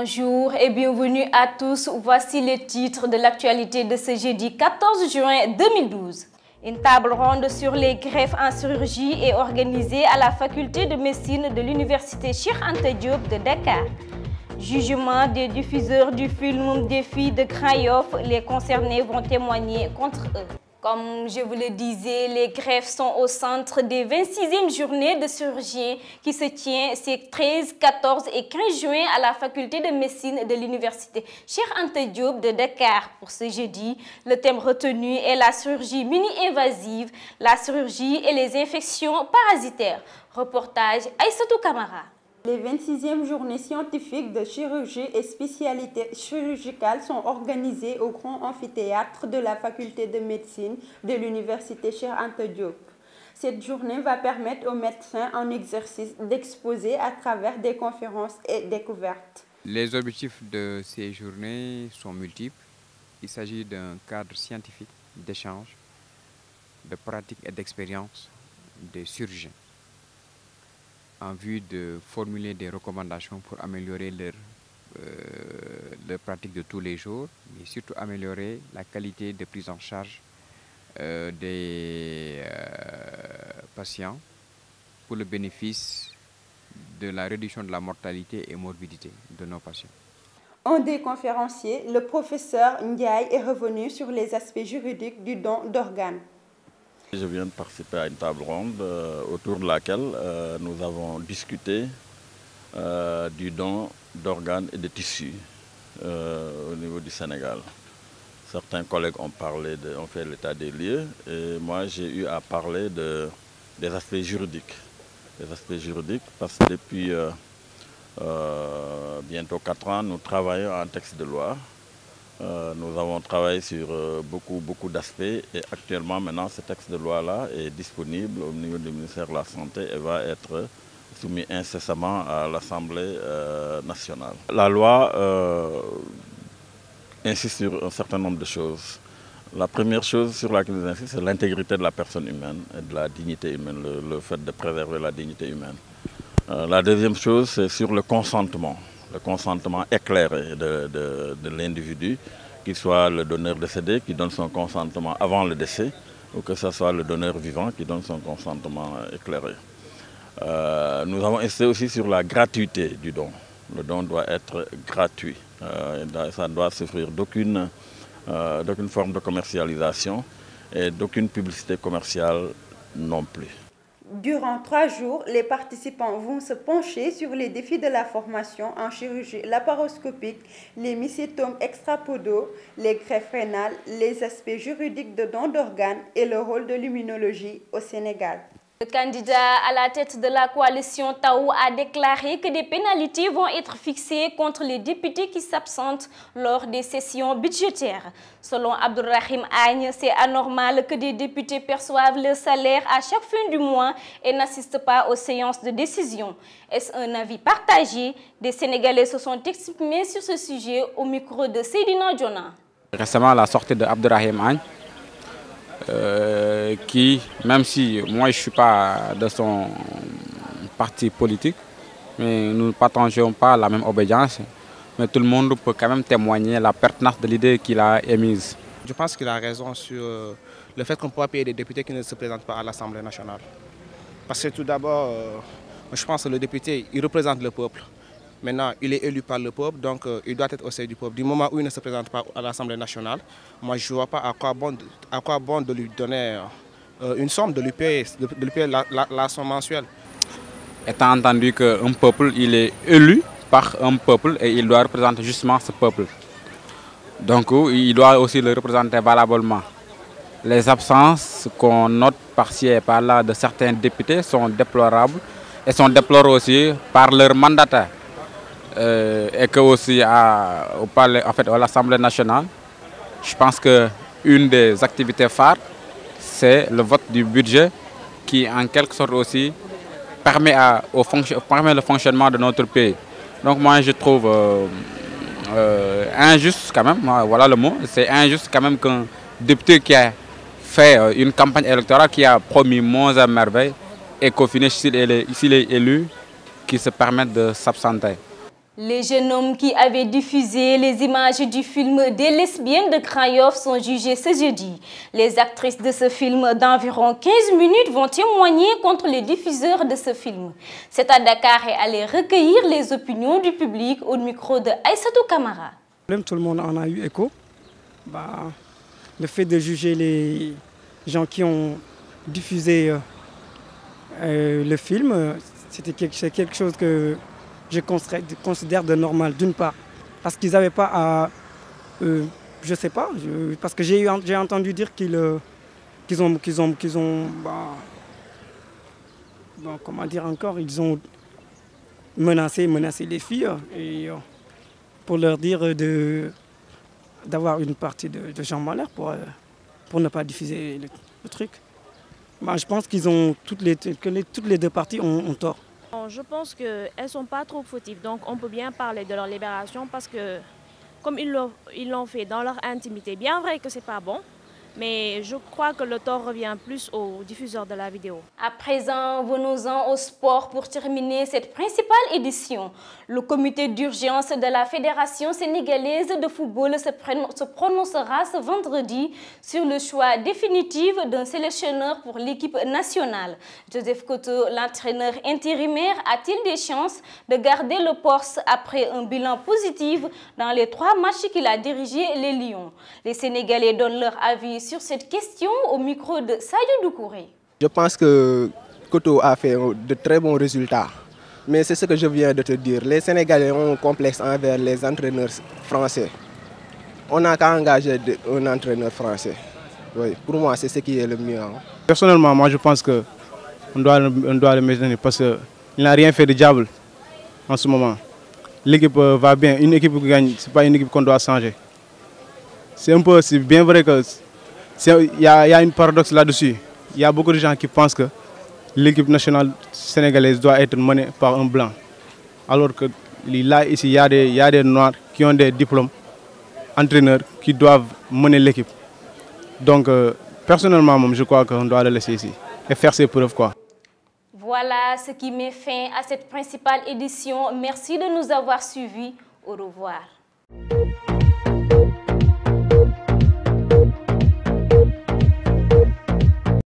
Bonjour et bienvenue à tous. Voici les titres de l'actualité de ce jeudi 14 juin 2012. Une table ronde sur les greffes en chirurgie est organisée à la faculté de médecine de l'université Cheikh Anta Diop de Dakar. Jugement des diffuseurs du film Des filles de Grand Yoff, les concernés vont témoigner contre eux. Comme je vous le disais, les greffes sont au centre des 26e journées de chirurgie qui se tient ces 13, 14 et 15 juin à la faculté de médecine de l'université Cheikh Anta Diop de Dakar. Pour ce jeudi, le thème retenu est la chirurgie mini-invasive, la chirurgie et les infections parasitaires. Reportage Aïssatou Kamara. Les 26e journées scientifiques de chirurgie et spécialités chirurgicales sont organisées au grand amphithéâtre de la faculté de médecine de l'université Cheikh Anta Diop. Cette journée va permettre aux médecins en exercice d'exposer à travers des conférences et découvertes. Les objectifs de ces journées sont multiples. Il s'agit d'un cadre scientifique d'échange, de pratique et d'expérience des chirurgiens, en vue de formuler des recommandations pour améliorer leur pratique de tous les jours, mais surtout améliorer la qualité de prise en charge des patients pour le bénéfice de la réduction de la mortalité et morbidité de nos patients. Un des conférenciers, le professeur Ndiaye, est revenu sur les aspects juridiques du don d'organes. Je viens de participer à une table ronde autour de laquelle nous avons discuté du don d'organes et de tissus au niveau du Sénégal. Certains collègues ont fait l'état des lieux et moi j'ai eu à parler des aspects juridiques. Des aspects juridiques parce que depuis bientôt 4 ans, nous travaillons en texte de loi. Nous avons travaillé sur beaucoup d'aspects et actuellement maintenant ce texte de loi-là est disponible au niveau du ministère de la Santé et va être soumis incessamment à l'Assemblée nationale. La loi insiste sur un certain nombre de choses. La première chose sur laquelle nous insistons, c'est l'intégrité de la personne humaine et de la dignité humaine, le fait de préserver la dignité humaine. La deuxième chose, c'est sur le consentement éclairé de l'individu, qu'il soit le donneur décédé qui donne son consentement avant le décès, ou que ce soit le donneur vivant qui donne son consentement éclairé. Nous avons insisté aussi sur la gratuité du don. Le don doit être gratuit. Ça doit souffrir d'aucune forme de commercialisation et d'aucune publicité commerciale non plus. Durant 3 jours, les participants vont se pencher sur les défis de la formation en chirurgie laparoscopique, les mycétomes extrapodaux, les greffes rénales, les aspects juridiques de don d'organes et le rôle de l'immunologie au Sénégal. Le candidat à la tête de la coalition Taou a déclaré que des pénalités vont être fixées contre les députés qui s'absentent lors des sessions budgétaires. Selon Abdourahim Agne, c'est anormal que des députés perçoivent leur salaire à chaque fin du mois et n'assistent pas aux séances de décision. Est-ce un avis partagé? Des Sénégalais se sont exprimés sur ce sujet au micro de Seydina Djona. Récemment, la sortie de Abdourahim Agne, qui, même si moi je ne suis pas de son parti politique, mais nous ne partageons pas la même obédience, mais tout le monde peut quand même témoigner la pertinence de l'idée qu'il a émise. Je pense qu'il a raison sur le fait qu'on ne peut pas payer des députés qui ne se présentent pas à l'Assemblée nationale. Parce que tout d'abord, je pense que le député, il représente le peuple. Maintenant, il est élu par le peuple, donc il doit être au sein du peuple. Du moment où il ne se présente pas à l'Assemblée nationale, moi je ne vois pas à quoi bon de lui donner une somme, de lui payer la somme mensuelle. Étant entendu qu'un peuple, il est élu par un peuple et il doit représenter justement ce peuple. Donc il doit aussi le représenter valablement. Les absences qu'on note par-ci et par-là de certains députés sont déplorables et sont déplorées aussi par leurs mandataires. Et que aussi à l'Assemblée nationale, je pense qu'une des activités phares, c'est le vote du budget qui en quelque sorte aussi permet le fonctionnement de notre pays. Donc moi je trouve injuste quand même, voilà le mot, c'est injuste quand même qu'un député qui a fait une campagne électorale, qui a promis monts et merveilles et qu'au final s'il est élu, qui se permette de s'absenter. Les jeunes hommes qui avaient diffusé les images du film des lesbiennes de Grand Yoff sont jugés ce jeudi. Les actrices de ce film d'environ 15 minutes vont témoigner contre les diffuseurs de ce film. C'est à Dakar et aller recueillir les opinions du public au micro de Aïssatou Kamara. Tout le monde en a eu écho. Le fait de juger les gens qui ont diffusé le film, c'est quelque chose que je considère de normal, d'une part, parce qu'ils n'avaient pas à... je sais pas, parce que j'ai entendu dire qu'ils ont comment dire encore, ils ont menacé les filles et, pour leur dire d'avoir une partie de gens malheurs pour ne pas diffuser le truc. Je pense que toutes les deux parties ont tort. Je pense qu'elles ne sont pas trop fautives, donc on peut bien parler de leur libération parce que comme ils l'ont fait dans leur intimité, bien vrai que ce n'est pas bon, mais je crois que le tort revient plus aux diffuseurs de la vidéo. À présent, venons-en au sport pour terminer cette principale édition. Le comité d'urgence de la Fédération sénégalaise de football se prononcera ce vendredi sur le choix définitif d'un sélectionneur pour l'équipe nationale. Joseph Koto, l'entraîneur intérimaire, a-t-il des chances de garder le poste après un bilan positif dans les 3 matchs qu'il a dirigé les Lions? Les Sénégalais donnent leur avis sur cette question au micro de Sadio Doucouré. Je pense que Koto a fait de très bons résultats. Mais c'est ce que je viens de te dire. Les Sénégalais ont un complexe envers les entraîneurs français. On n'a qu'à engager un entraîneur français. Oui, pour moi, c'est ce qui est le mieux. Personnellement, moi je pense qu'on doit le maintenir parce qu'il n'a rien fait de diable en ce moment. L'équipe va bien. Une équipe qui gagne, ce n'est pas une équipe qu'on doit changer. C'est bien vrai que il y a une paradoxe là-dessus. Il y a beaucoup de gens qui pensent que l'équipe nationale sénégalaise doit être menée par un blanc. Alors que là, ici, il y a des noirs qui ont des diplômes, entraîneurs, qui doivent mener l'équipe. Donc, personnellement, je crois qu'on doit le laisser ici et faire ses preuves, quoi. Voilà ce qui met fin à cette principale édition. Merci de nous avoir suivis. Au revoir.